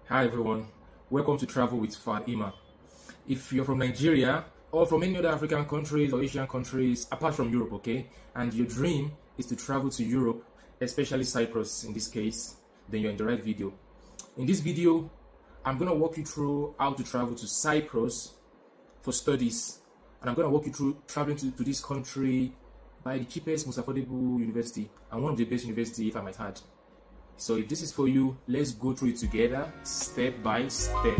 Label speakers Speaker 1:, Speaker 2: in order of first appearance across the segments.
Speaker 1: Hi everyone, welcome to Travel with Fal Ema. If you're from Nigeria or from any other African countries or Asian countries apart from Europe, okay, and your dream is to travel to Europe, especially Cyprus in this case, then you're in the right video. In this video, I'm going to walk you through how to travel to Cyprus for studies, and I'm going to walk you through traveling to this country by the cheapest, most affordable university, and one of the best university if I might add. So if this is for you, let's go through it together, step by step.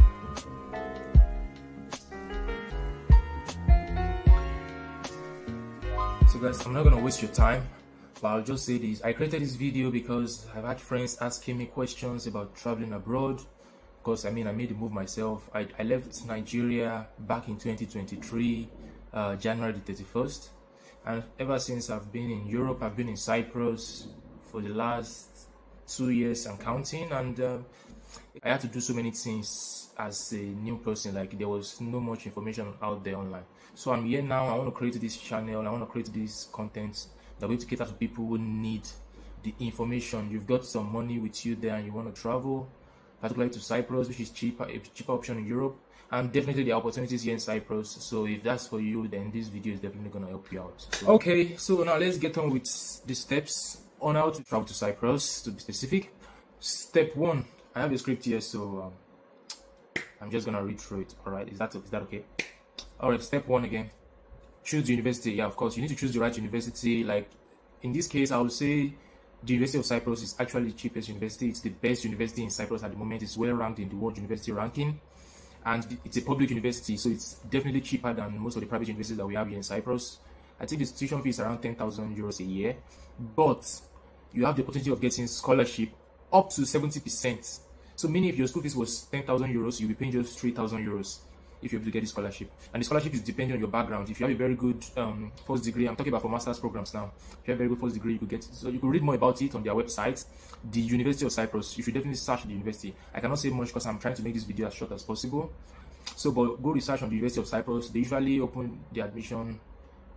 Speaker 1: So guys, I'm not gonna waste your time, but I'll just say this. I created this video because I've had friends asking me questions about traveling abroad. Because I made the move myself. I left Nigeria back in 2023, January the 31st. And ever since I've been in Europe, I've been in Cyprus for the last 2 years and counting, and I had to do so many things as a new person. Like, there was no much information out there online, so I'm here now. I want to create this channel, I want to create this content that will cater to people who need the information. You've got some money with you there and you want to travel, particularly to Cyprus, which is a cheaper option in Europe, and definitely the opportunities here in Cyprus. So if that's for you, then this video is definitely going to help you out. Okay, so now let's get on with the steps on how to travel to Cyprus, to be specific. Step 1, I have a script here, so I'm just gonna read through it. All right, is that okay? All right, step 1 again, choose the university. Yeah, of course you need to choose the right university. Like in this case, I would say the University of Cyprus is actually the cheapest university. It's the best university in Cyprus at the moment. It's well ranked in the world university ranking, and it's a public university, so it's definitely cheaper than most of the private universities that we have here in Cyprus. I think the tuition fee is around 10,000 euros a year, but you have the opportunity of getting scholarship up to 70%. So meaning if your school fees was 10,000 euros, you'll be paying just 3,000 euros if you're able to get the scholarship. And the scholarship is depending on your background. If you have a very good first degree, I'm talking about for master's programs now. If you have a very good first degree, you could get it. So you could read more about it on their website, the University of Cyprus. You should definitely search the university. I cannot say much because I'm trying to make this video as short as possible. So but go research on the University of Cyprus. They usually open the admission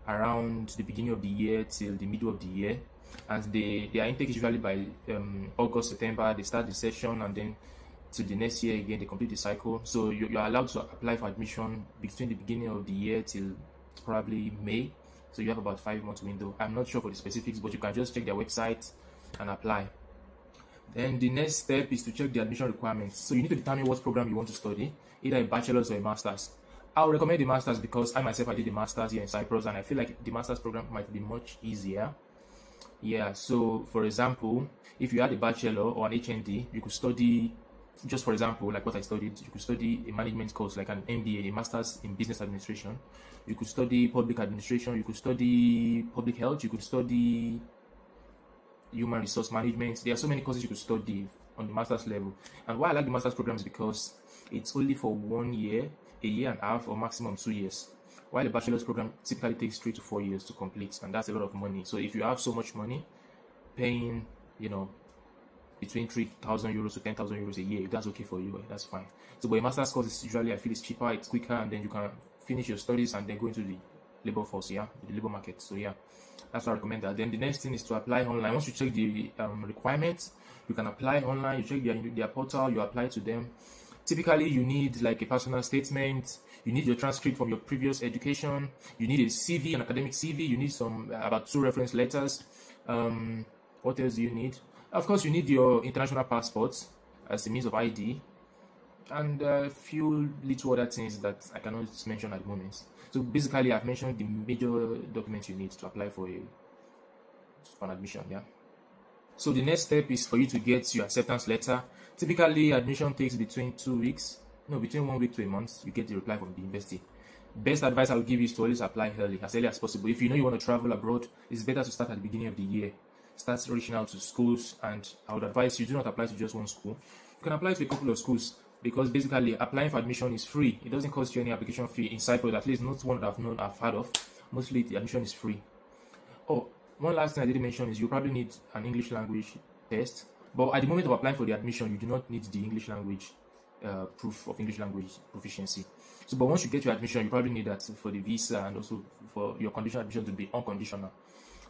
Speaker 1: around the beginning of the year till the middle of the year, and their intake is usually by August, September. They start the session, and then to the next year again they complete the cycle. So you're allowed to apply for admission between the beginning of the year till probably May. So you have about 5 months window. I'm not sure for the specifics, but you can just check their website and apply. Then the next step is to check the admission requirements. So you need to determine what program you want to study, either a bachelor's or a master's. I would recommend the master's because I myself, I did the master's here in Cyprus, and I feel like the master's program might be much easier. Yeah, so for example, if you had a bachelor or an HND, you could study, just for example, like what I studied, you could study a management course like an MBA, a master's in business administration. You could study public administration, you could study public health, you could study human resource management. There are so many courses you could study on the master's level. And why I like the master's program is because it's only for 1 year, a year and a half, or maximum 2 years, while the bachelor's program typically takes 3 to 4 years to complete, and that's a lot of money. So if you have so much money, paying between 3,000 euros to 10,000 euros a year, if that's okay for you, that's fine. So but a master's course is usually, I feel, it's cheaper, it's quicker, and then you can finish your studies and then go into the labor force, the labor market. So yeah, that's why I recommend that. Then the next thing is to apply online. Once you check the requirements, you can apply online. You check their portal, you apply to them. Typically, you need like a personal statement, you need your transcript from your previous education, you need a CV, an academic CV, you need some about 2 reference letters. What else do you need? Of course, you need your international passports as a means of ID, and a few little other things that I cannot mention at the moment. So basically, I've mentioned the major documents you need to apply for an admission. Yeah. So the next step is for you to get your acceptance letter. Typically, admission takes between 2 weeks, between 1 week to a month. You get the reply from the university. Best advice I would give is to always apply early as possible. If you know you want to travel abroad, it's better to start at the beginning of the year. Start reaching out to schools, and I would advise you do not apply to just one school. You can apply to a couple of schools, because basically applying for admission is free. It doesn't cost you any application fee in Cyprus, at least not one that I've heard of. Mostly the admission is free. Oh, one last thing I didn't mention is you probably need an English language test, but at the moment of applying for the admission, you do not need the English language proof of English language proficiency. So but once you get your admission, you probably need that for the visa, and also for your conditional admission to be unconditional.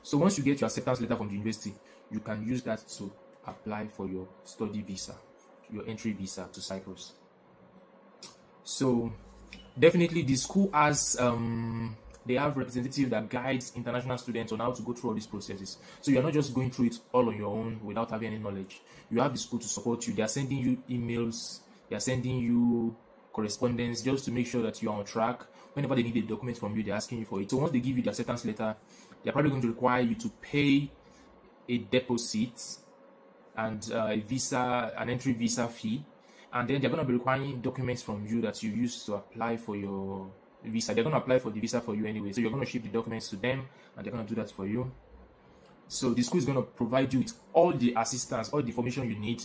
Speaker 1: So once you get your acceptance letter from the university, you can use that to apply for your study visa. your entry visa to Cyprus. So definitely the school has they have representative that guides international students on how to go through all these processes. So you're not just going through it all on your own without having any knowledge. You have the school to support you. They are sending you emails, they are sending you correspondence just to make sure that you are on track. Whenever they need a document from you, they're asking you for it. So once they give you the acceptance letter, they're probably going to require you to pay a deposit and an entry visa fee, and then they're going to be requiring documents from you that you used to apply for your visa. They're going to apply for the visa for you anyway, so you're going to ship the documents to them and they're going to do that for you. So the school is going to provide you with all the assistance, all the information you need,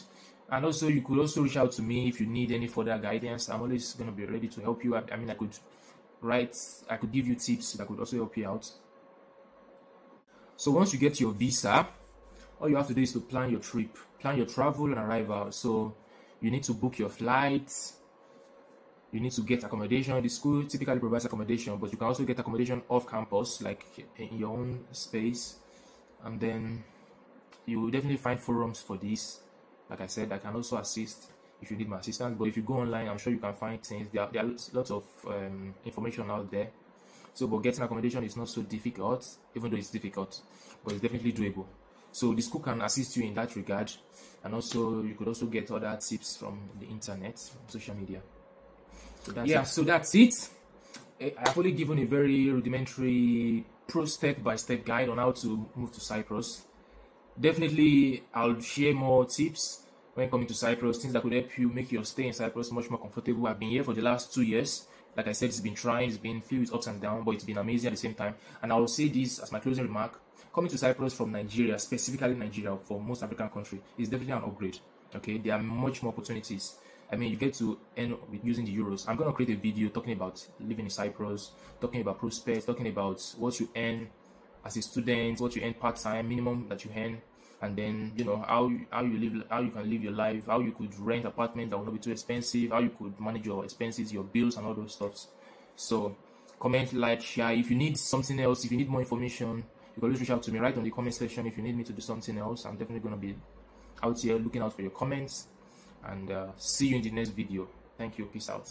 Speaker 1: and also you could also reach out to me if you need any further guidance. I'm always going to be ready to help you. I mean, I could give you tips that could also help you out. So once you get your visa, all you have to do is to plan your trip, plan your travel and arrival. So you need to book your flights, you need to get accommodation. The school typically provides accommodation, but you can also get accommodation off campus, like in your own space. And then you will definitely find forums for this. Like I said, I can also assist if you need my assistance, but if you go online, I'm sure you can find things. There are lots of information out there. So, but getting accommodation is not so difficult, even though it's difficult, but it's definitely doable. So the school can assist you in that regard, and also you could also get other tips from the internet, social media. So that's it. I've only given a very rudimentary step-by-step guide on how to move to Cyprus. Definitely I'll share more tips when coming to Cyprus, things that could help you make your stay in Cyprus much more comfortable. I've been here for the last 2 years. Like I said, it's been trying, it's been filled with ups and downs, but it's been amazing at the same time. And I will say this as my closing remark: coming to Cyprus from Nigeria, specifically Nigeria, for most African countries, is definitely an upgrade. Okay, there are much more opportunities. I mean, you get to earn with using the euros. I'm going to create a video talking about living in Cyprus, talking about prospects, talking about what you earn as a student, what you earn part-time, minimum that you earn, and then how you can live your life, how you could rent apartments that will not be too expensive, how you could manage your expenses, your bills, and all those stuff. So comment, like, share. If you need something else, if you need more information, you can always reach out to me right on the comment section. If you need me to do something else, I'm definitely going to be out here looking out for your comments. And see you in the next video. Thank you. Peace out.